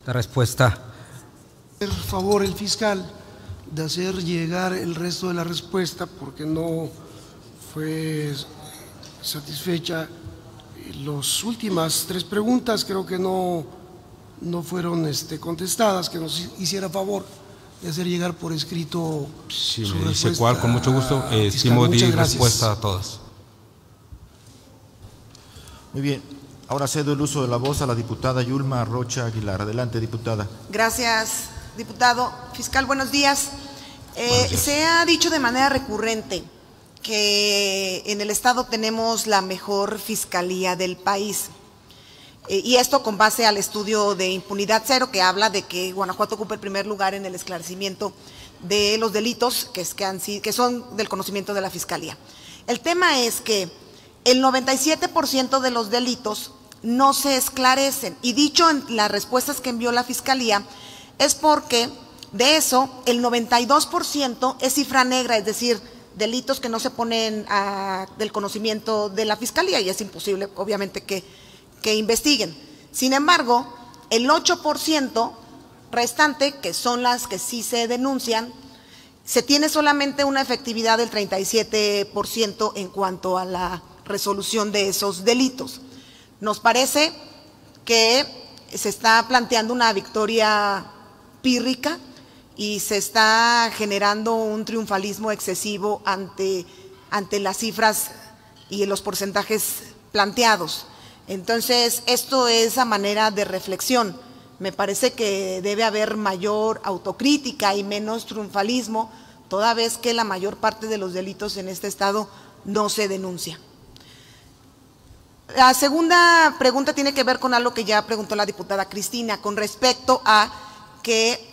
La respuesta. Por favor, el fiscal, de hacer llegar el resto de la respuesta porque no fue satisfecha. Las últimas 3 preguntas creo que no fueron contestadas, que nos hiciera favor de hacer llegar por escrito. Si me dice cuál, con mucho gusto, estimo di respuesta a todas. Muy bien. Ahora cedo el uso de la voz a la diputada Yulma Rocha Aguilar. Adelante, diputada. Gracias, diputado. Fiscal, buenos días. Buenos días. Se ha dicho de manera recurrente que en el Estado tenemos la mejor fiscalía del país. Y esto con base al estudio de impunidad cero, que habla de que Guanajuato ocupa el primer lugar en el esclarecimiento de los delitos que son del conocimiento de la Fiscalía. El tema es que el 97% de los delitos no se esclarecen, y dicho en las respuestas que envió la Fiscalía, es porque de eso el 92% es cifra negra, es decir, delitos que no se ponen del conocimiento de la Fiscalía, y es imposible, obviamente, que investiguen. Sin embargo, el 8% restante, que son las que sí se denuncian, se tiene solamente una efectividad del 37% en cuanto a la resolución de esos delitos. Nos parece que se está planteando una victoria pírrica y se está generando un triunfalismo excesivo ante las cifras y los porcentajes planteados. Entonces, esto es a manera de reflexión. Me parece que debe haber mayor autocrítica y menos triunfalismo, toda vez que la mayor parte de los delitos en este estado no se denuncia. La segunda pregunta tiene que ver con algo que ya preguntó la diputada Cristina, con respecto a que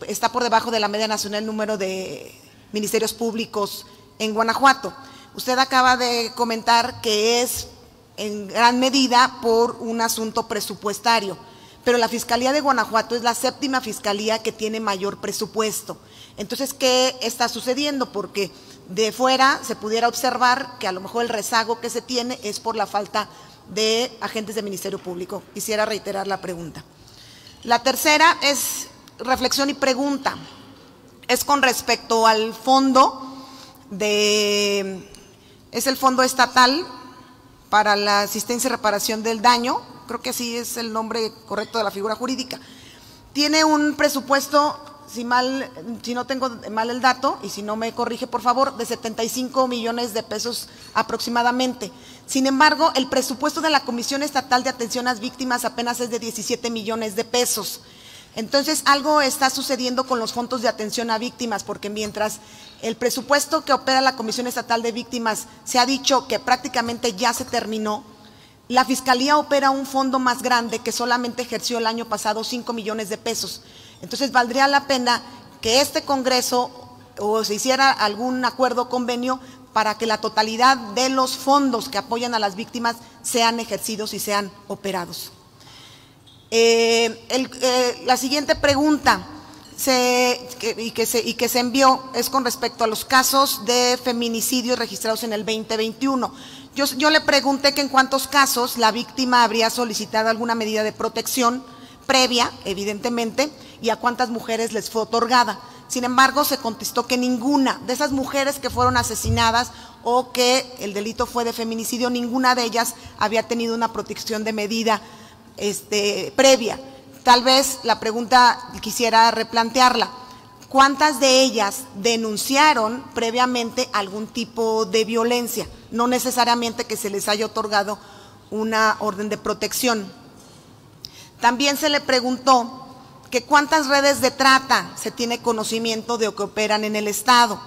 está por debajo de la media nacional el número de ministerios públicos en Guanajuato. Usted acaba de comentar que es en gran medida por un asunto presupuestario, pero la Fiscalía de Guanajuato es la 7ª fiscalía que tiene mayor presupuesto. Entonces, ¿qué está sucediendo? Porque de fuera se pudiera observar que a lo mejor el rezago que se tiene es por la falta de agentes del Ministerio Público. Quisiera reiterar la pregunta. La tercera es reflexión y pregunta. Es con respecto al fondo es el Fondo Estatal para la Asistencia y Reparación del Daño, creo que así es el nombre correcto de la figura jurídica. Tiene un presupuesto, si no tengo mal el dato, y si no me corrige por favor, de 75 millones de pesos aproximadamente. Sin embargo, el presupuesto de la Comisión Estatal de Atención a las Víctimas apenas es de 17 millones de pesos. Entonces, algo está sucediendo con los fondos de atención a víctimas, porque mientras el presupuesto que opera la Comisión Estatal de Víctimas se ha dicho que prácticamente ya se terminó, la Fiscalía opera un fondo más grande que solamente ejerció el año pasado 5 millones de pesos. Entonces, valdría la pena que este Congreso o se hiciera algún acuerdo o convenio para que la totalidad de los fondos que apoyan a las víctimas sean ejercidos y sean operados. La siguiente pregunta que se envió es con respecto a los casos de feminicidios registrados en el 2021. Yo le pregunté que en cuántos casos la víctima habría solicitado alguna medida de protección previa, evidentemente, y a cuántas mujeres les fue otorgada. Sin embargo, se contestó que ninguna de esas mujeres que fueron asesinadas o que el delito fue de feminicidio, ninguna de ellas había tenido una protección de medida previa. Tal vez la pregunta quisiera replantearla. ¿Cuántas de ellas denunciaron previamente algún tipo de violencia? No necesariamente que se les haya otorgado una orden de protección. También se le preguntó que cuántas redes de trata se tiene conocimiento de que operan en el Estado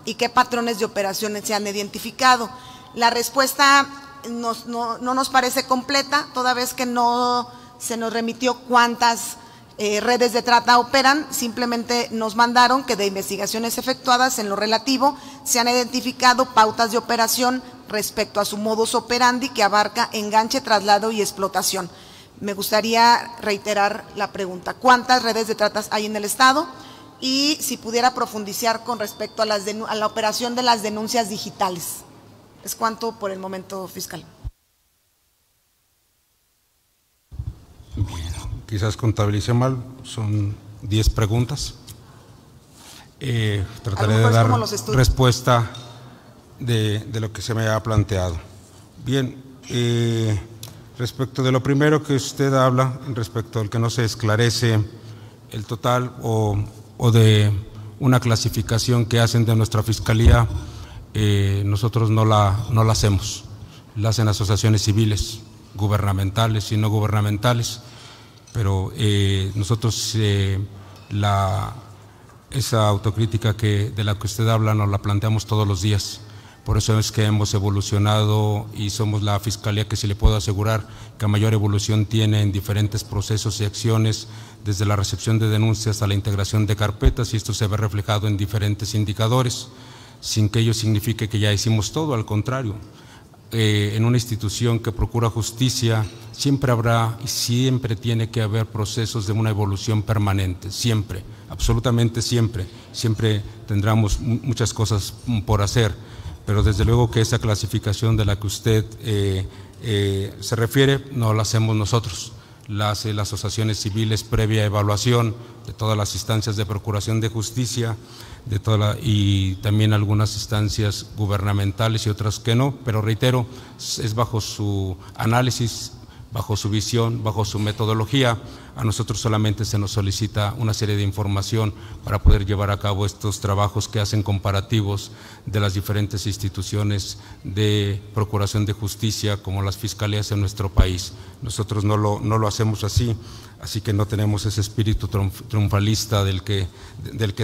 y qué patrones de operaciones se han identificado. La respuesta no nos parece completa, toda vez que no se nos remitió cuántas redes de trata operan. Simplemente nos mandaron que de investigaciones efectuadas en lo relativo se han identificado pautas de operación respecto a su modus operandi que abarca enganche, traslado y explotación. Me gustaría reiterar la pregunta: ¿cuántas redes de trata hay en el Estado? Y si pudiera profundizar con respecto a la operación de las denuncias digitales. Es cuanto por el momento, fiscal. Bien, quizás contabilicé mal, son 10 preguntas. Trataré de dar respuesta de lo que se me ha planteado. Bien, respecto de lo primero que usted habla, respecto al que no se esclarece el total o de una clasificación que hacen de nuestra Fiscalía, nosotros no la hacemos, la hacen asociaciones civiles, gubernamentales y no gubernamentales, pero nosotros esa autocrítica de la que usted habla nos la planteamos todos los días. Por eso es que hemos evolucionado y somos la Fiscalía que, si le puedo asegurar, que mayor evolución tiene en diferentes procesos y acciones, desde la recepción de denuncias a la integración de carpetas, y esto se ve reflejado en diferentes indicadores, sin que ello signifique que ya hicimos todo, al contrario. En una institución que procura justicia siempre habrá y siempre tiene que haber procesos de una evolución permanente, siempre, absolutamente siempre, siempre tendremos muchas cosas por hacer, pero desde luego que esa clasificación de la que usted se refiere no la hacemos nosotros, la hacen las asociaciones civiles previa evaluación de todas las instancias de procuración de justicia, y también algunas instancias gubernamentales y otras que no, pero reitero, es bajo su análisis, bajo su visión, bajo su metodología. A nosotros solamente se nos solicita una serie de información para poder llevar a cabo estos trabajos que hacen comparativos de las diferentes instituciones de procuración de justicia como las fiscalías en nuestro país. Nosotros no lo hacemos así, así que no tenemos ese espíritu triunfalista del que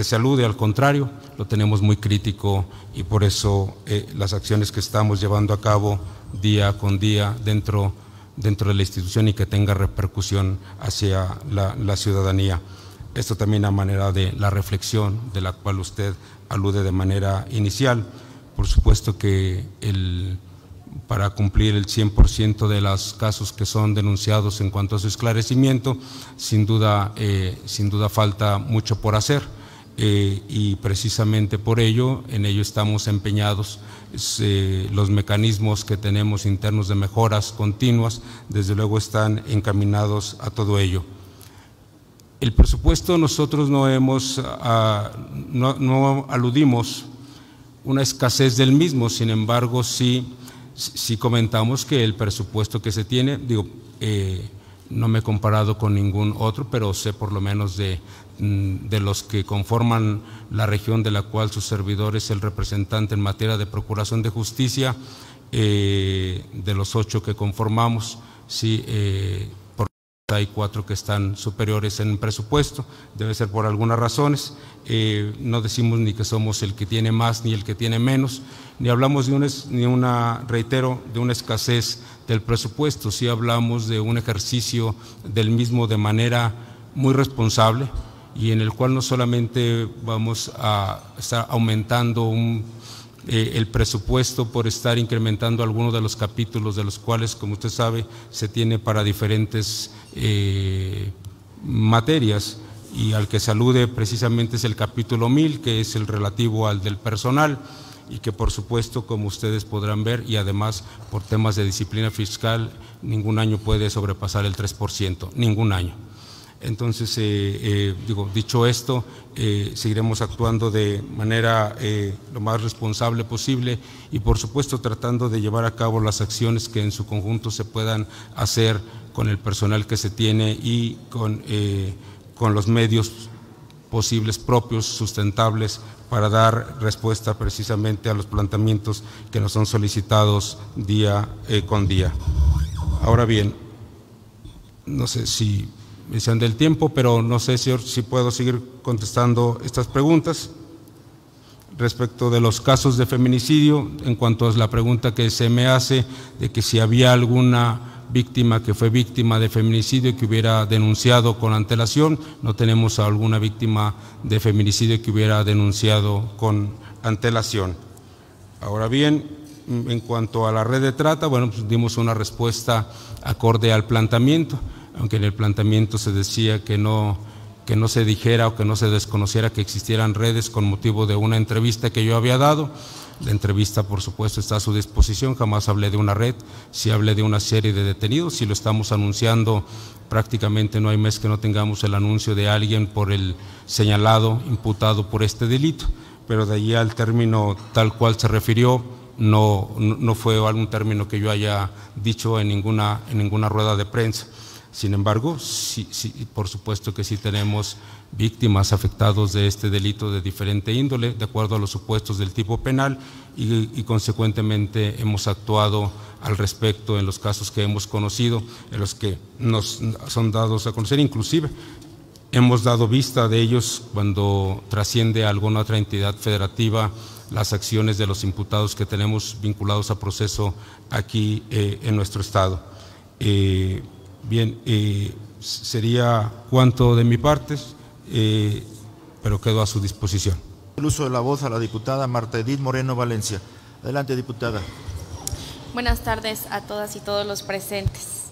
se alude, al contrario, lo tenemos muy crítico, y por eso las acciones que estamos llevando a cabo día con día dentro de la institución y que tenga repercusión hacia la ciudadanía. Esto también a manera de la reflexión de la cual usted alude de manera inicial. Por supuesto que para cumplir el 100% de los casos que son denunciados en cuanto a su esclarecimiento, sin duda falta mucho por hacer. Y precisamente por ello, en ello estamos empeñados. Los mecanismos que tenemos internos de mejoras continuas, desde luego, están encaminados a todo ello. El presupuesto, nosotros no aludimos una escasez del mismo, sin embargo, sí comentamos que el presupuesto que se tiene, no me he comparado con ningún otro, pero sé por lo menos de los que conforman la región de la cual su servidor es el representante en materia de procuración de justicia, de los 8 que conformamos, sí, hay 4 que están superiores en presupuesto, debe ser por algunas razones. No decimos ni que somos el que tiene más ni el que tiene menos, ni hablamos de una escasez del presupuesto, sí hablamos de un ejercicio del mismo de manera muy responsable, y en el cual no solamente vamos a estar aumentando el presupuesto por estar incrementando algunos de los capítulos, de los cuales, como usted sabe, se tiene para diferentes materias, y al que se alude precisamente es el capítulo 1000, que es el relativo al del personal, y que por supuesto, como ustedes podrán ver, y además por temas de disciplina fiscal, ningún año puede sobrepasar el 3%, ningún año. Entonces, dicho esto, seguiremos actuando de manera lo más responsable posible, y por supuesto tratando de llevar a cabo las acciones que en su conjunto se puedan hacer con el personal que se tiene y con los medios posibles, propios, sustentables, para dar respuesta precisamente a los planteamientos que nos son solicitados día con día. Ahora bien, no sé si me sean del tiempo, pero no sé si puedo seguir contestando estas preguntas. Respecto de los casos de feminicidio, en cuanto a la pregunta que se me hace de que si había alguna víctima que fue víctima de feminicidio y que hubiera denunciado con antelación, no tenemos a alguna víctima de feminicidio que hubiera denunciado con antelación. Ahora bien, en cuanto a la red de trata, bueno, pues dimos una respuesta acorde al planteamiento, aunque en el planteamiento se decía que que no se dijera o que no se desconociera que existieran redes con motivo de una entrevista que yo había dado. La entrevista, por supuesto, está a su disposición, jamás hablé de una red, sí hablé de una serie de detenidos y lo estamos anunciando, prácticamente no hay mes que no tengamos el anuncio de alguien por el señalado, imputado por este delito, pero de allí al término tal cual se refirió, no fue algún término que yo haya dicho en ninguna rueda de prensa. Sin embargo, sí, por supuesto que sí tenemos víctimas afectados de este delito de diferente índole, de acuerdo a los supuestos del tipo penal y consecuentemente hemos actuado al respecto en los casos que hemos conocido, en los que nos son dados a conocer, inclusive hemos dado vista de ellos cuando trasciende a alguna otra entidad federativa las acciones de los imputados que tenemos vinculados a proceso aquí en nuestro estado. Bien, sería cuanto de mi parte, pero quedo a su disposición. El uso de la voz a la diputada Marta Edith Moreno Valencia. Adelante, diputada. Buenas tardes a todas y todos los presentes.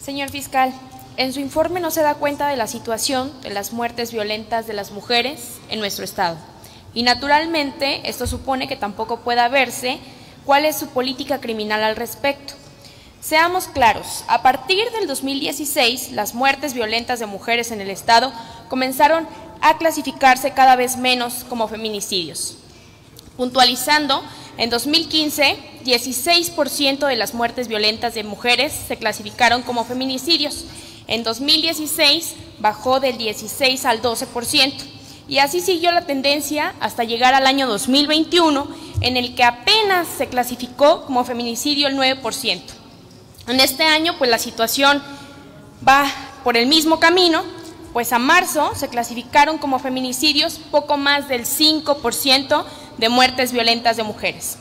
Señor fiscal, en su informe no se da cuenta de la situación de las muertes violentas de las mujeres en nuestro estado. Y naturalmente esto supone que tampoco pueda verse cuál es su política criminal al respecto. Seamos claros, a partir del 2016, las muertes violentas de mujeres en el estado comenzaron a clasificarse cada vez menos como feminicidios. Puntualizando, en 2015, 16% de las muertes violentas de mujeres se clasificaron como feminicidios. En 2016 bajó del 16 al 12%. Y así siguió la tendencia hasta llegar al año 2021, en el que apenas se clasificó como feminicidio el 9%. En este año, pues la situación va por el mismo camino, pues a marzo se clasificaron como feminicidios poco más del 5% de muertes violentas de mujeres.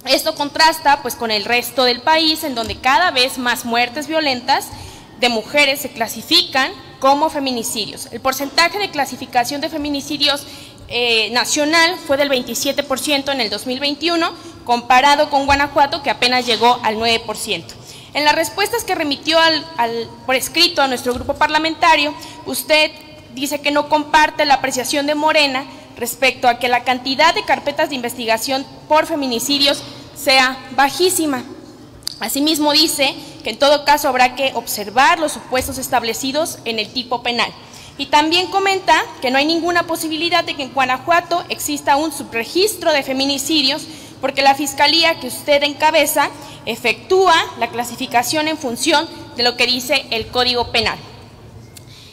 Esto contrasta pues con el resto del país, en donde cada vez más muertes violentas de mujeres se clasifican como feminicidios. El porcentaje de clasificación de feminicidios nacional fue del 27% en el 2021, comparado con Guanajuato, que apenas llegó al 9%. En las respuestas que remitió por escrito a nuestro grupo parlamentario, usted dice que no comparte la apreciación de Morena respecto a que la cantidad de carpetas de investigación por feminicidios sea bajísima. Asimismo dice que en todo caso habrá que observar los supuestos establecidos en el tipo penal. Y también comenta que no hay ninguna posibilidad de que en Guanajuato exista un subregistro de feminicidios, porque la fiscalía que usted encabeza efectúa la clasificación en función de lo que dice el Código Penal.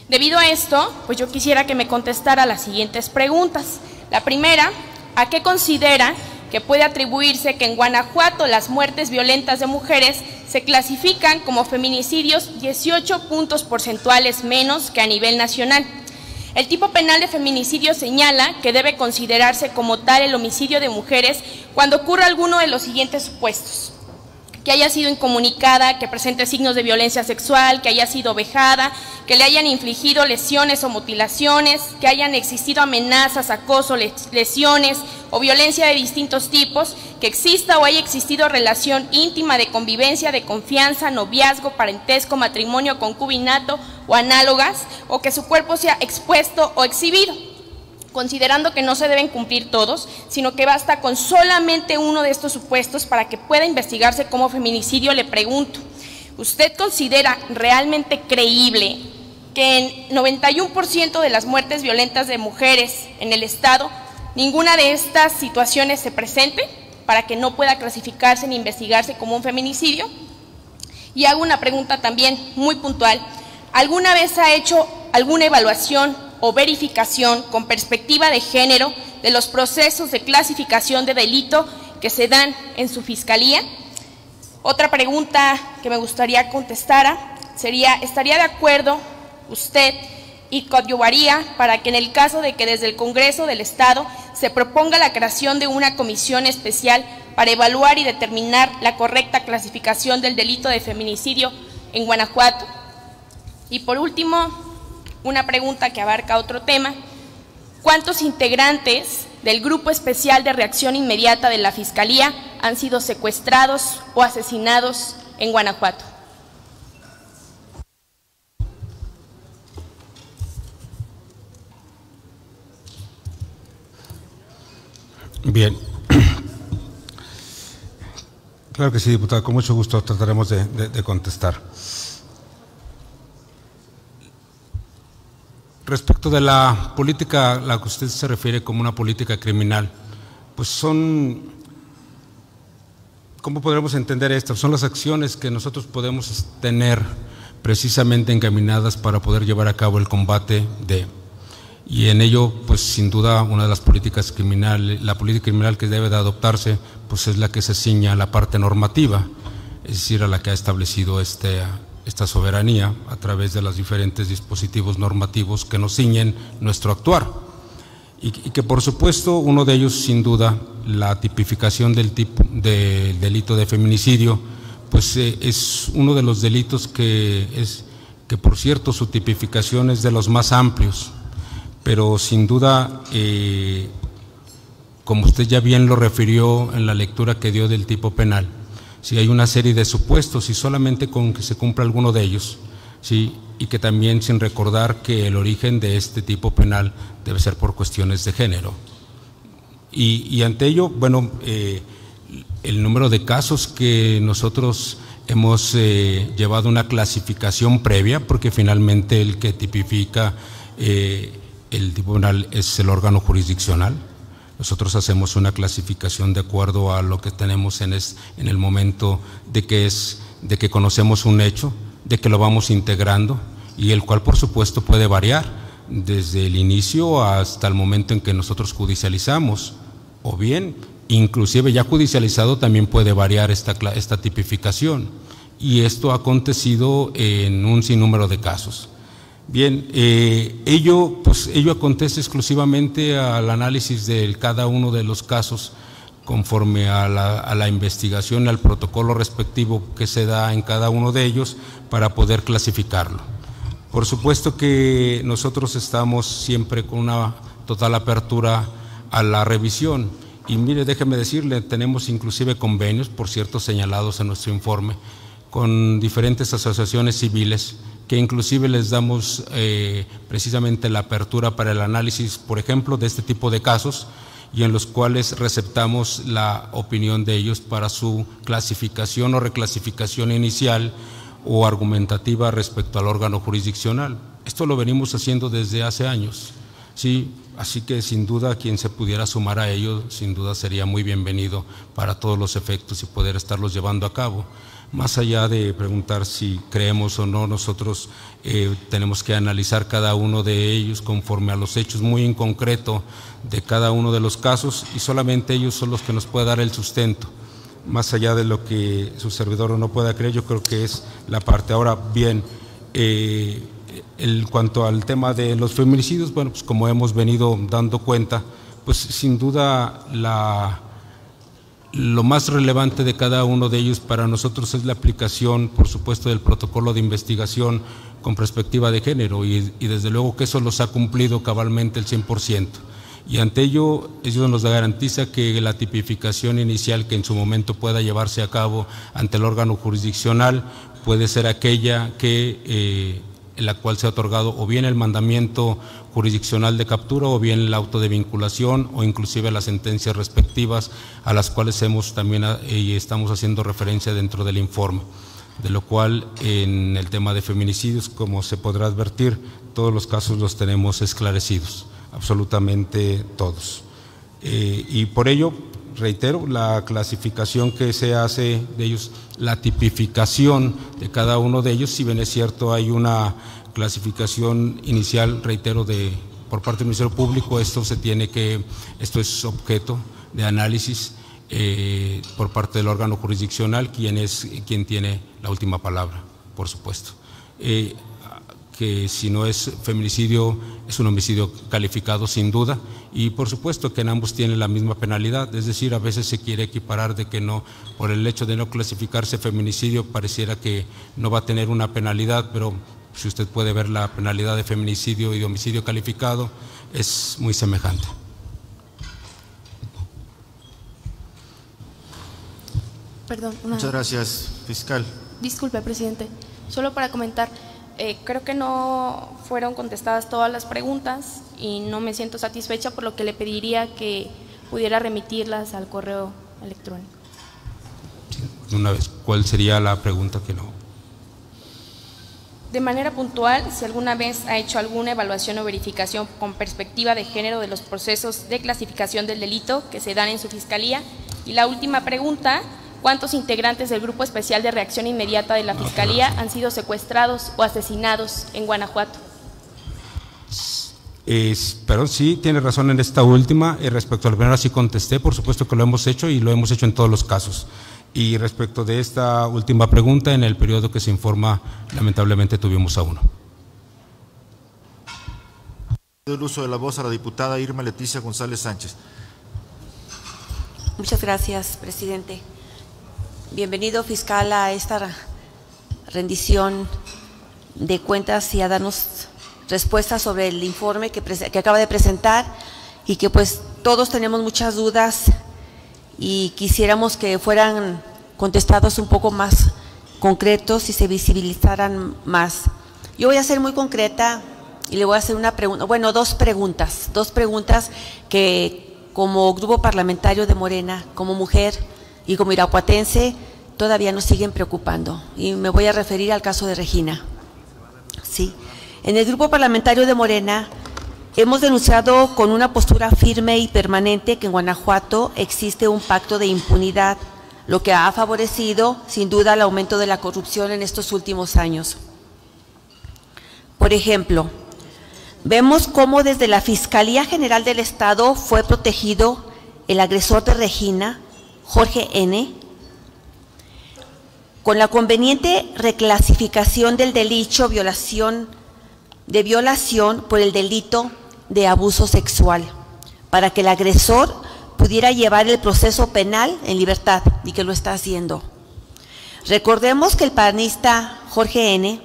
Debido a esto, pues yo quisiera que me contestara las siguientes preguntas. La primera, ¿a qué considera que puede atribuirse que en Guanajuato las muertes violentas de mujeres se clasifican como feminicidios 18 puntos porcentuales menos que a nivel nacional? El tipo penal de feminicidio señala que debe considerarse como tal el homicidio de mujeres cuando ocurra alguno de los siguientes supuestos: que haya sido incomunicada, que presente signos de violencia sexual, que haya sido vejada, que le hayan infligido lesiones o mutilaciones, que hayan existido amenazas, acoso, lesiones o violencia de distintos tipos, que exista o haya existido relación íntima de convivencia, de confianza, noviazgo, parentesco, matrimonio, concubinato o análogas, o que su cuerpo sea expuesto o exhibido. Considerando que no se deben cumplir todos, sino que basta con solamente uno de estos supuestos para que pueda investigarse como feminicidio, le pregunto, ¿usted considera realmente creíble que en 91% de las muertes violentas de mujeres en el estado, ninguna de estas situaciones se presente para que no pueda clasificarse ni investigarse como un feminicidio? Y hago una pregunta también muy puntual, ¿alguna vez ha hecho alguna evaluación o verificación con perspectiva de género de los procesos de clasificación de delito que se dan en su fiscalía? Otra pregunta que me gustaría contestara sería, ¿estaría de acuerdo usted y coadyuvaría para que en el caso de que desde el Congreso del Estado se proponga la creación de una comisión especial para evaluar y determinar la correcta clasificación del delito de feminicidio en Guanajuato? Y por último, una pregunta que abarca otro tema: ¿cuántos integrantes del Grupo Especial de Reacción Inmediata de la Fiscalía han sido secuestrados o asesinados en Guanajuato? Bien. Claro que sí, diputada, con mucho gusto trataremos de contestar. Respecto de la política a la que usted se refiere como una política criminal, pues son, ¿cómo podremos entender esto? Son las acciones que nosotros podemos tener precisamente encaminadas para poder llevar a cabo el combate y en ello, pues sin duda, una de las políticas criminales, la política criminal que debe de adoptarse, pues es la que se ciña a la parte normativa, es decir, a la que ha establecido esta soberanía a través de los diferentes dispositivos normativos que nos ciñen nuestro actuar. Y que por supuesto uno de ellos, sin duda, la tipificación del delito de feminicidio, pues es uno de los delitos que por cierto su tipificación es de los más amplios, pero sin duda, como usted ya bien lo refirió en la lectura que dio del tipo penal, si hay una serie de supuestos y solamente con que se cumpla alguno de ellos, ¿sí? Y que también sin recordar que el origen de este tipo penal debe ser por cuestiones de género. Y ante ello, bueno, el número de casos que nosotros hemos llevado una clasificación previa, porque finalmente el que tipifica el tipo penal es el órgano jurisdiccional. Nosotros hacemos una clasificación de acuerdo a lo que tenemos en el momento de que conocemos un hecho, de que lo vamos integrando y el cual por supuesto puede variar desde el inicio hasta el momento en que nosotros judicializamos, o bien inclusive ya judicializado también puede variar esta tipificación, y esto ha acontecido en un sinnúmero de casos. Bien, ello acontece exclusivamente al análisis de cada uno de los casos conforme a la investigación, al protocolo respectivo que se da en cada uno de ellos para poder clasificarlo. Por supuesto que nosotros estamos siempre con una total apertura a la revisión y mire, déjeme decirle, tenemos inclusive convenios, por cierto, señalados en nuestro informe, con diferentes asociaciones civiles que inclusive les damos precisamente la apertura para el análisis, por ejemplo, de este tipo de casos y en los cuales receptamos la opinión de ellos para su clasificación o reclasificación inicial o argumentativa respecto al órgano jurisdiccional. Esto lo venimos haciendo desde hace años, sí, así que sin duda quien se pudiera sumar a ello, sin duda sería muy bienvenido para todos los efectos y poder estarlos llevando a cabo. Más allá de preguntar si creemos o no, nosotros tenemos que analizar cada uno de ellos conforme a los hechos muy en concreto de cada uno de los casos y solamente ellos son los que nos pueden dar el sustento. Más allá de lo que su servidor no pueda creer, yo creo que es la parte. Ahora bien, en cuanto al tema de los feminicidios, bueno, pues como hemos venido dando cuenta, pues sin duda lo más relevante de cada uno de ellos para nosotros es la aplicación, por supuesto, del protocolo de investigación con perspectiva de género y desde luego que eso los ha cumplido cabalmente el 100%. Y ante ello nos garantiza que la tipificación inicial que en su momento pueda llevarse a cabo ante el órgano jurisdiccional puede ser aquella en la cual se ha otorgado o bien el mandamiento jurisdiccional de captura o bien el auto de vinculación o inclusive las sentencias respectivas a las cuales también estamos haciendo referencia dentro del informe, de lo cual en el tema de feminicidios, como se podrá advertir, todos los casos los tenemos esclarecidos, absolutamente todos. Y por ello, reitero, la clasificación que se hace de ellos, la tipificación de cada uno de ellos, si bien es cierto hay una clasificación inicial, reitero, por parte del Ministerio Público, esto es objeto de análisis por parte del órgano jurisdiccional, quien tiene la última palabra, por supuesto. Que si no es feminicidio, es un homicidio calificado sin duda, y por supuesto que en ambos tienen la misma penalidad, es decir, a veces se quiere equiparar de que no, por el hecho de no clasificarse feminicidio, pareciera que no va a tener una penalidad, pero si usted puede ver la penalidad de feminicidio y de homicidio calificado, es muy semejante. Perdón. Muchas gracias, fiscal. Disculpe, presidente. Solo para comentar, creo que no fueron contestadas todas las preguntas y no me siento satisfecha, por lo que le pediría que pudiera remitirlas al correo electrónico. Una vez, ¿cuál sería la pregunta que no? De manera puntual, si alguna vez ha hecho alguna evaluación o verificación con perspectiva de género de los procesos de clasificación del delito que se dan en su fiscalía. Y la última pregunta, ¿cuántos integrantes del Grupo Especial de Reacción Inmediata de la Fiscalía han sido secuestrados o asesinados en Guanajuato? Perdón, sí, tiene razón en esta última. Respecto a la primera sí contesté, por supuesto que lo hemos hecho y lo hemos hecho en todos los casos. Y respecto de esta última pregunta, en el periodo que se informa, lamentablemente tuvimos a uno. El uso de la voz a la diputada Irma Leticia González Sánchez. Muchas gracias, presidente. Bienvenido, fiscal, a esta rendición de cuentas y a darnos respuestas sobre el informe que acaba de presentar y que pues todos tenemos muchas dudas y quisiéramos que fueran contestados un poco más concretos y se visibilizaran más. Yo voy a ser muy concreta y le voy a hacer una pregunta, bueno, dos preguntas que como grupo parlamentario de Morena, como mujer y como irapuatense, todavía nos siguen preocupando. Y me voy a referir al caso de Regina. Sí. En el grupo parlamentario de Morena hemos denunciado con una postura firme y permanente que en Guanajuato existe un pacto de impunidad, lo que ha favorecido sin duda el aumento de la corrupción en estos últimos años. Por ejemplo, vemos cómo desde la Fiscalía General del Estado fue protegido el agresor de Regina, Jorge N., con la conveniente reclasificación del delito de violación por el delito de abuso sexual, para que el agresor pudiera llevar el proceso penal en libertad y que lo está haciendo. Recordemos que el panista Jorge N.,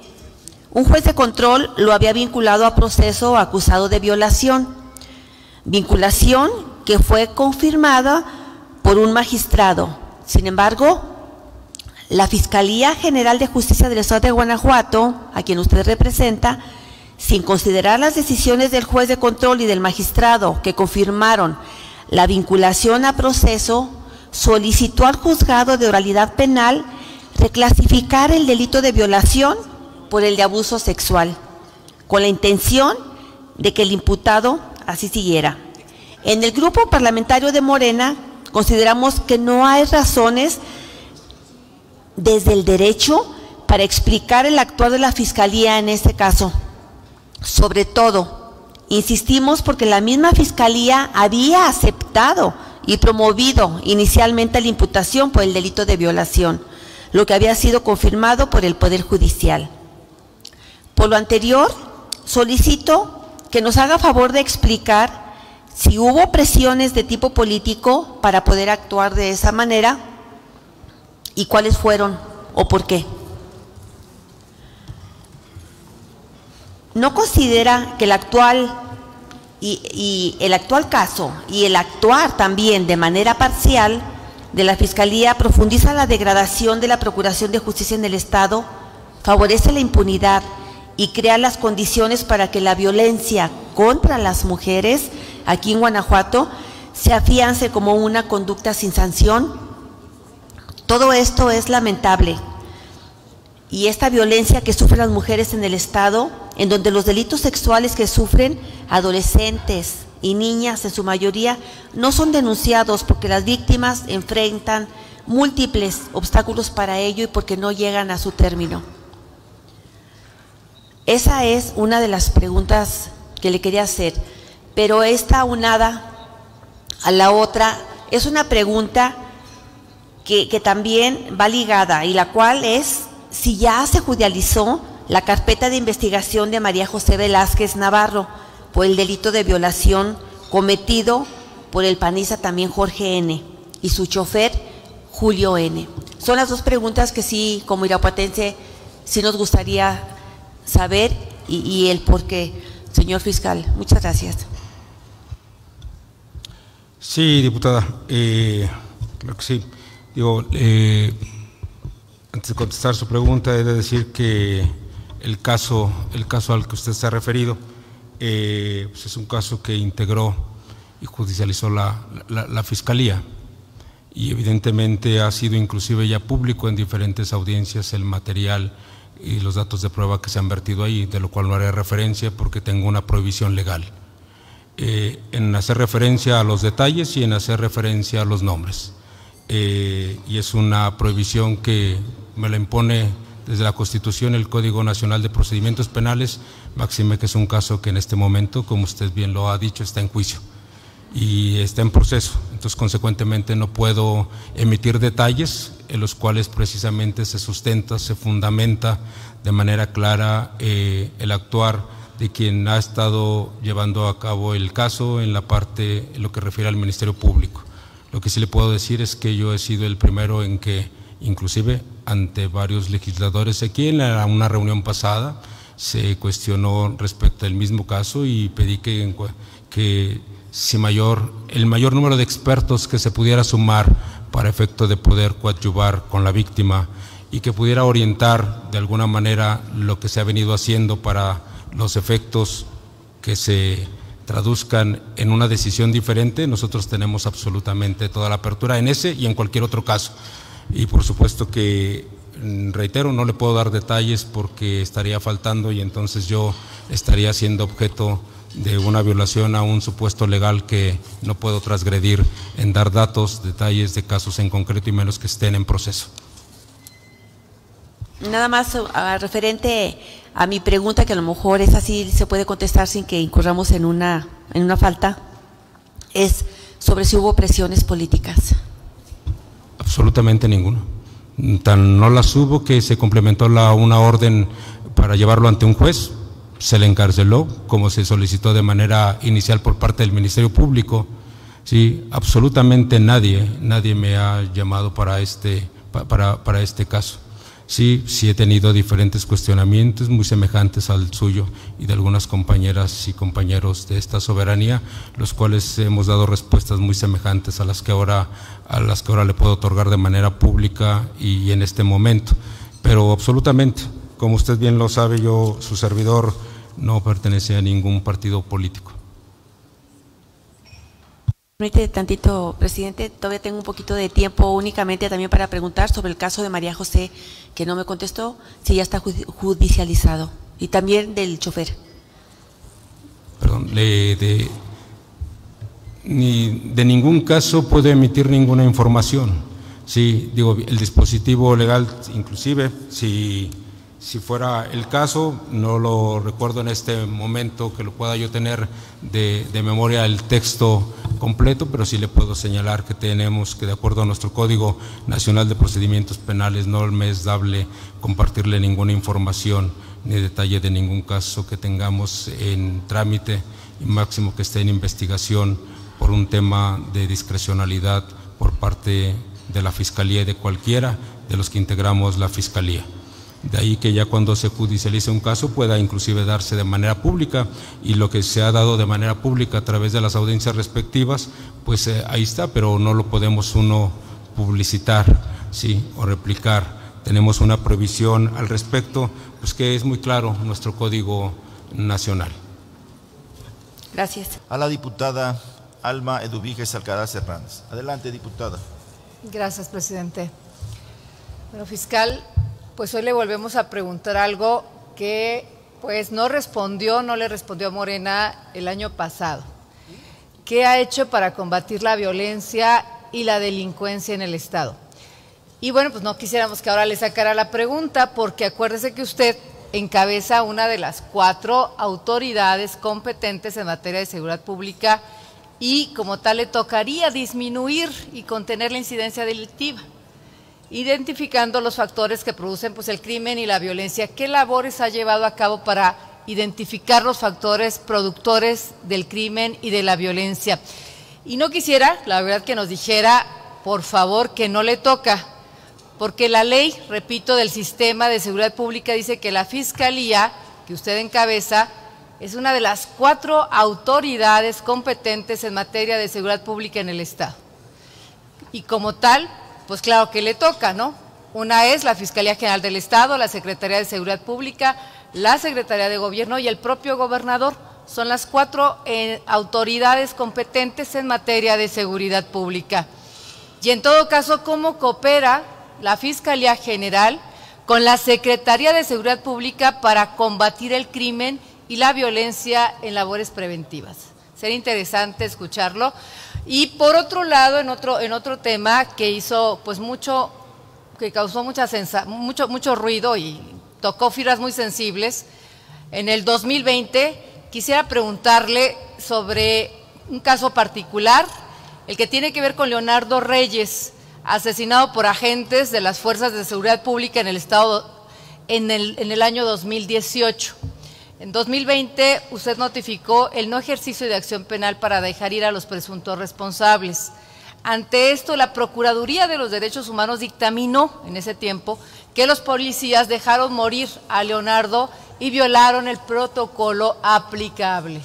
un juez de control lo había vinculado a proceso acusado de violación que fue confirmada por un magistrado. Sin embargo, la Fiscalía General de Justicia del Estado de Guanajuato, a quien usted representa, sin considerar las decisiones del juez de control y del magistrado que confirmaron la vinculación a proceso, solicitó al juzgado de oralidad penal reclasificar el delito de violación por el de abuso sexual, con la intención de que el imputado así siguiera. En el grupo parlamentario de Morena consideramos que no hay razones desde el derecho para explicar el actuar de la Fiscalía en este caso. Sobre todo, insistimos porque la misma Fiscalía había aceptado y promovido inicialmente la imputación por el delito de violación, lo que había sido confirmado por el Poder Judicial. Por lo anterior, solicito que nos haga favor de explicar si hubo presiones de tipo político para poder actuar de esa manera y cuáles fueron o por qué. ¿No considera que el actual caso y el actuar también de manera parcial de la Fiscalía profundiza la degradación de la Procuración de Justicia en el Estado, favorece la impunidad y crea las condiciones para que la violencia contra las mujeres aquí en Guanajuato se afiance como una conducta sin sanción? Todo esto es lamentable. Y esta violencia que sufren las mujeres en el Estado, en donde los delitos sexuales que sufren adolescentes y niñas en su mayoría no son denunciados porque las víctimas enfrentan múltiples obstáculos para ello y porque no llegan a su término. Esa es una de las preguntas que le quería hacer, pero esta unada a la otra es una pregunta que también va ligada y la cual es si ya se judicializó la carpeta de investigación de María José Velázquez Navarro por el delito de violación cometido por el panista también Jorge N. y su chofer Julio N. Son las dos preguntas que sí, como irapuatense, sí nos gustaría saber y el por qué, señor fiscal. Muchas gracias. Sí, diputada, creo que sí. Digo, antes de contestar su pregunta, he de decir que el caso al que usted se ha referido pues es un caso que integró y judicializó la Fiscalía. Y evidentemente ha sido inclusive ya público en diferentes audiencias el material y los datos de prueba que se han vertido ahí, de lo cual no haré referencia porque tengo una prohibición legal en hacer referencia a los detalles y en hacer referencia a los nombres. Y es una prohibición que me la impone desde la Constitución, el Código Nacional de Procedimientos Penales, máxime que es un caso que en este momento, como usted bien lo ha dicho, está en juicio y está en proceso. Entonces, consecuentemente, no puedo emitir detalles en los cuales precisamente se sustenta, se fundamenta de manera clara el actuar de quien ha estado llevando a cabo el caso en la parte, en lo que refiere al Ministerio Público. Lo que sí le puedo decir es que yo he sido el primero en que, inclusive ante varios legisladores aquí en una reunión pasada, se cuestionó respecto al mismo caso y pedí que si el mayor número de expertos que se pudiera sumar para efecto de poder coadyuvar con la víctima y que pudiera orientar de alguna manera lo que se ha venido haciendo para los efectos que se traduzcan en una decisión diferente. Nosotros tenemos absolutamente toda la apertura en ese y en cualquier otro caso. Y por supuesto que, reitero, no le puedo dar detalles porque estaría faltando y entonces yo estaría siendo objeto de una violación a un supuesto legal que no puedo transgredir en dar datos, detalles de casos en concreto y menos que estén en proceso. Nada más referente a mi pregunta, que a lo mejor esa sí se puede contestar sin que incurramos en una falta, es sobre si hubo presiones políticas. Absolutamente ninguna. Tan no las hubo que se complementó una orden para llevarlo ante un juez, se le encarceló, como se solicitó de manera inicial por parte del Ministerio Público. Sí, absolutamente nadie me ha llamado para este caso. Sí he tenido diferentes cuestionamientos muy semejantes al suyo y de algunas compañeras y compañeros de esta soberanía, los cuales hemos dado respuestas muy semejantes a las que ahora le puedo otorgar de manera pública y en este momento. Pero absolutamente, como usted bien lo sabe, yo, su servidor, no pertenece a ningún partido político. Permítame tantito, presidente, todavía tengo un poquito de tiempo únicamente también para preguntar sobre el caso de María José, que no me contestó, si ya está judicializado, y también del chofer. Perdón, de ningún caso puedo emitir ninguna información. Sí, digo, el dispositivo legal, inclusive, si fuera el caso, no lo recuerdo en este momento que lo pueda yo tener de memoria el texto completo, pero sí le puedo señalar que tenemos que, de acuerdo a nuestro Código Nacional de Procedimientos Penales, no me es dable compartirle ninguna información ni detalle de ningún caso que tengamos en trámite y máximo que esté en investigación por un tema de discrecionalidad por parte de la Fiscalía y de cualquiera de los que integramos la Fiscalía. De ahí que ya cuando se judicialice un caso pueda inclusive darse de manera pública, y lo que se ha dado de manera pública a través de las audiencias respectivas, pues ahí está, pero no lo podemos uno publicitar, ¿sí?, o replicar. Tenemos una prohibición al respecto, pues que es muy claro nuestro Código Nacional. Gracias. A la diputada Alma Eduviges Alcaraz Hernández. Adelante, diputada. Gracias, presidente. Bueno, fiscal, pues hoy le volvemos a preguntar algo que pues no le respondió a Morena el año pasado. ¿Qué ha hecho para combatir la violencia y la delincuencia en el Estado? Y bueno, pues no quisiéramos que ahora le sacara la pregunta, porque acuérdese que usted encabeza una de las 4 autoridades competentes en materia de seguridad pública y como tal le tocaría disminuir y contener la incidencia delictiva, identificando los factores que producen pues el crimen y la violencia. ¿Qué labores ha llevado a cabo para identificar los factores productores del crimen y de la violencia? Y no quisiera, la verdad, que nos dijera, por favor, que no le toca, porque la ley, repito, del sistema de seguridad pública dice que la Fiscalía, que usted encabeza, es una de las 4 autoridades competentes en materia de seguridad pública en el Estado. Y como tal, pues claro que le toca, ¿no? Una es la Fiscalía General del Estado, la Secretaría de Seguridad Pública, la Secretaría de Gobierno y el propio gobernador. son las 4 autoridades competentes en materia de seguridad pública. Y en todo caso, ¿cómo coopera la Fiscalía General con la Secretaría de Seguridad Pública para combatir el crimen y la violencia en labores preventivas? Sería interesante escucharlo. Y por otro lado, en otro tema que hizo pues que causó mucho ruido y tocó fibras muy sensibles, en el 2020 quisiera preguntarle sobre un caso particular, el que tiene que ver con Leonardo Reyes, asesinado por agentes de las Fuerzas de Seguridad Pública en el Estado en el año 2018. En 2020 usted notificó el no ejercicio de acción penal para dejar ir a los presuntos responsables. Ante esto, la Procuraduría de los Derechos Humanos dictaminó en ese tiempo que los policías dejaron morir a Leonardo y violaron el protocolo aplicable.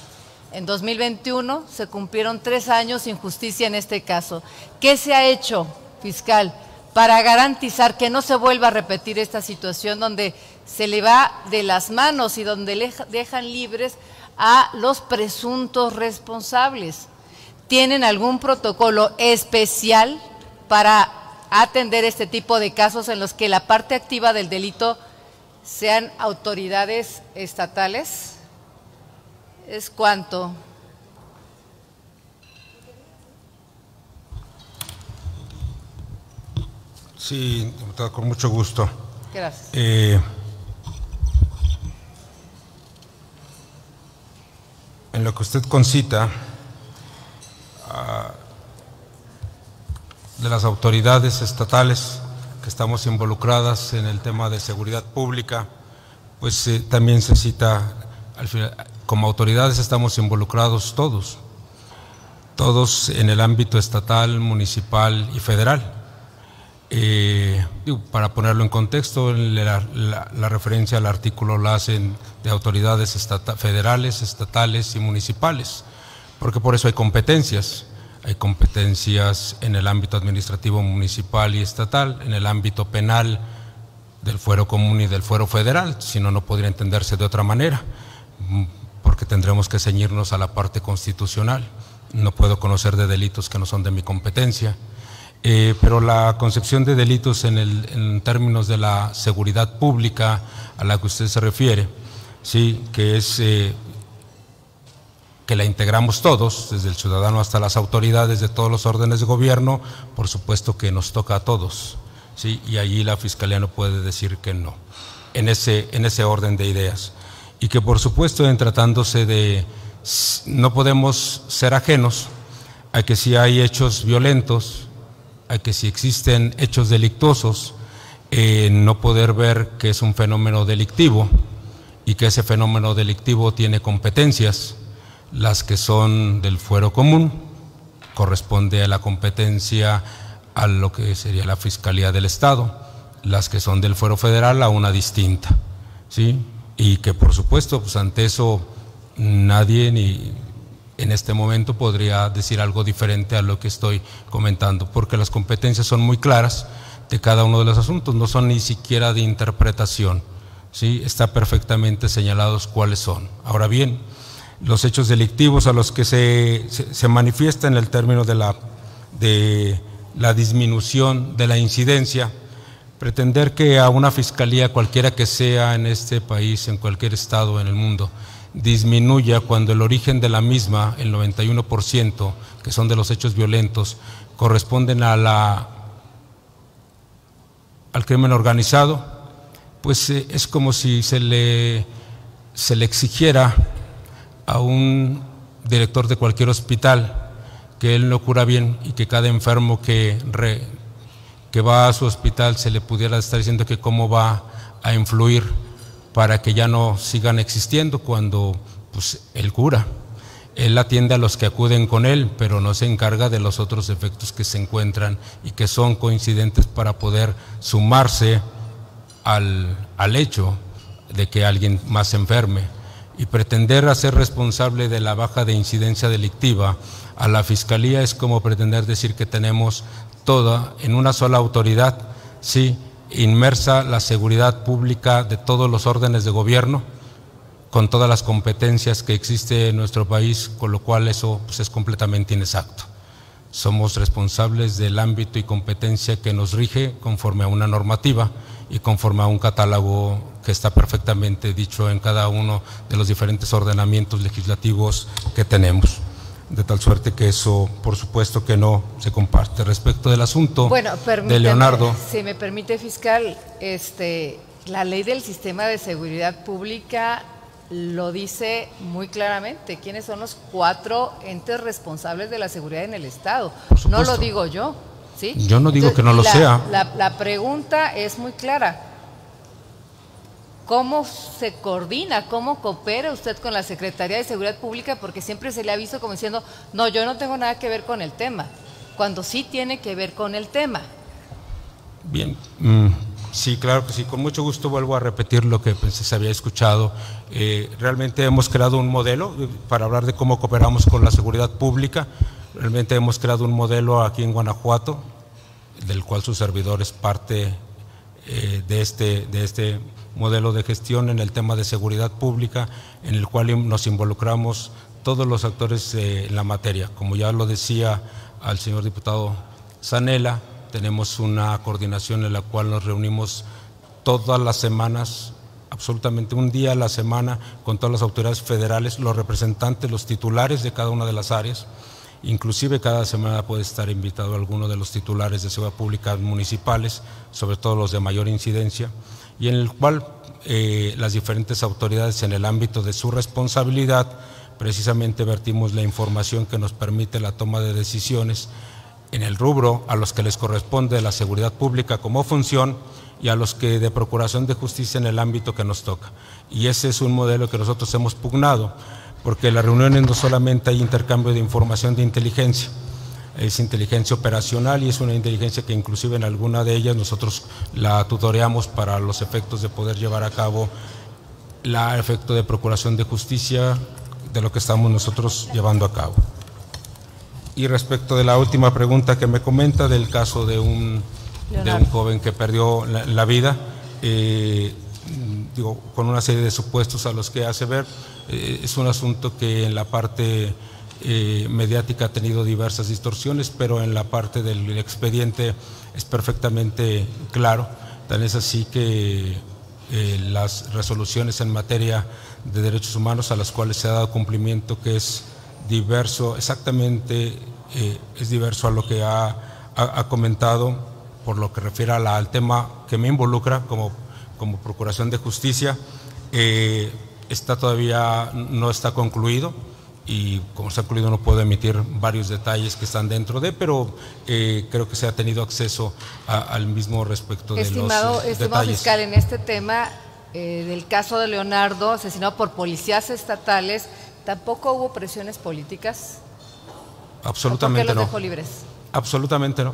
En 2021 se cumplieron 3 años sin justicia en este caso. ¿Qué se ha hecho, fiscal, para garantizar que no se vuelva a repetir esta situación donde se le va de las manos y donde dejan libres a los presuntos responsables? ¿Tienen algún protocolo especial para atender este tipo de casos en los que la parte activa del delito sean autoridades estatales? ¿Es cuánto? Sí, diputada, con mucho gusto. Gracias. En lo que usted concita de las autoridades estatales que estamos involucradas en el tema de seguridad pública, pues también se cita, al final, como autoridades estamos involucrados todos en el ámbito estatal, municipal y federal. Para ponerlo en contexto, la referencia al artículo la hacen de autoridades federales, estatales y municipales, porque por eso hay competencias en el ámbito administrativo municipal y estatal, en el ámbito penal del fuero común y del fuero federal, si no, no podría entenderse de otra manera, porque tendremos que ceñirnos a la parte constitucional. No puedo conocer de delitos que no son de mi competencia. Pero la concepción de delitos en términos de la seguridad pública a la que usted se refiere, sí, que es que la integramos todos, desde el ciudadano hasta las autoridades de todos los órdenes de gobierno, por supuesto que nos toca a todos, sí, y allí la Fiscalía no puede decir que no, en ese orden de ideas, y que por supuesto en tratándose de, no podemos ser ajenos a que si hay hechos violentos, a que si existen hechos delictuosos, no poder ver que es un fenómeno delictivo y que ese fenómeno delictivo tiene competencias, las que son del fuero común, corresponde a la competencia a lo que sería la Fiscalía del Estado, las que son del fuero federal a una distinta, ¿sí? Y que por supuesto, pues ante eso nadie ni en este momento podría decir algo diferente a lo que estoy comentando, porque las competencias son muy claras de cada uno de los asuntos, no son ni siquiera de interpretación, ¿sí? Está perfectamente señalados cuáles son. Ahora bien, los hechos delictivos a los que se manifiesta en el término de la disminución de la incidencia, pretender que a una fiscalía, cualquiera que sea en este país, en cualquier estado en el mundo, disminuya cuando el origen de la misma, el 91%, que son de los hechos violentos, corresponden al crimen organizado, pues es como si se le exigiera a un director de cualquier hospital que él no cura bien y que cada enfermo que va a su hospital se le pudiera estar diciendo que cómo va a influir para que ya no sigan existiendo, cuando pues él cura, él atiende a los que acuden con él, pero no se encarga de los otros efectos que se encuentran y que son coincidentes para poder sumarse al hecho de que alguien más se enferme. Y pretender hacer responsable de la baja de incidencia delictiva a la Fiscalía es como pretender decir que tenemos toda en una sola autoridad, sí, inmersa la seguridad pública de todos los órdenes de gobierno, con todas las competencias que existe en nuestro país, con lo cual eso pues, es completamente inexacto. Somos responsables del ámbito y competencia que nos rige conforme a una normativa y conforme a un catálogo que está perfectamente dicho en cada uno de los diferentes ordenamientos legislativos que tenemos. De tal suerte que eso, por supuesto que no se comparte. Respecto del asunto de Leonardo. Si me permite, fiscal, la ley del sistema de seguridad pública lo dice muy claramente. ¿Quiénes son los 4 entes responsables de la seguridad en el Estado? No lo digo yo, ¿sí? Yo no digo que no lo sea. La pregunta es muy clara. ¿Cómo se coordina, cómo coopera usted con la Secretaría de Seguridad Pública? Porque siempre se le ha visto como diciendo, no, yo no tengo nada que ver con el tema, cuando sí tiene que ver con el tema. Bien, sí, claro que sí, con mucho gusto vuelvo a repetir lo que pensé se había escuchado. Realmente hemos creado un modelo para hablar de cómo cooperamos con la seguridad pública. Realmente hemos creado un modelo aquí en Guanajuato, del cual su servidor es parte de este modelo de gestión en el tema de seguridad pública, en el cual nos involucramos todos los actores en la materia. Como ya lo decía al señor diputado Zanella, tenemos una coordinación en la cual nos reunimos todas las semanas, absolutamente un día a la semana, con todas las autoridades federales, los representantes, los titulares de cada una de las áreas. Inclusive cada semana puede estar invitado alguno de los titulares de seguridad pública municipales, sobre todo los de mayor incidencia, y en el cual las diferentes autoridades en el ámbito de su responsabilidad precisamente vertimos la información que nos permite la toma de decisiones en el rubro a los que les corresponde la seguridad pública como función y a los que de procuración de justicia en el ámbito que nos toca. Y ese es un modelo que nosotros hemos pugnado, porque en las reuniones no solamente hay intercambio de información de inteligencia, es inteligencia operacional y es una inteligencia que inclusive en alguna de ellas nosotros la tutoreamos para los efectos de poder llevar a cabo el efecto de procuración de justicia de lo que estamos nosotros llevando a cabo. Y respecto de la última pregunta que me comenta del caso de un joven que perdió la vida, digo, con una serie de supuestos a los que hace ver, es un asunto que en la parte mediática ha tenido diversas distorsiones, pero en la parte del expediente es perfectamente claro. Tan es así que las resoluciones en materia de derechos humanos a las cuales se ha dado cumplimiento, que es diverso, exactamente es diverso a lo que ha comentado, por lo que refiere al tema que me involucra como Procuración de Justicia, todavía no está concluido. Y como está concluido no puedo emitir varios detalles que están dentro de, pero creo que se ha tenido acceso al mismo respecto de estimado detalles. Fiscal, en este tema del caso de Leonardo, asesinado por policías estatales, ¿tampoco hubo presiones políticas? Absolutamente no. ¿Por qué los dejó libres? Absolutamente no.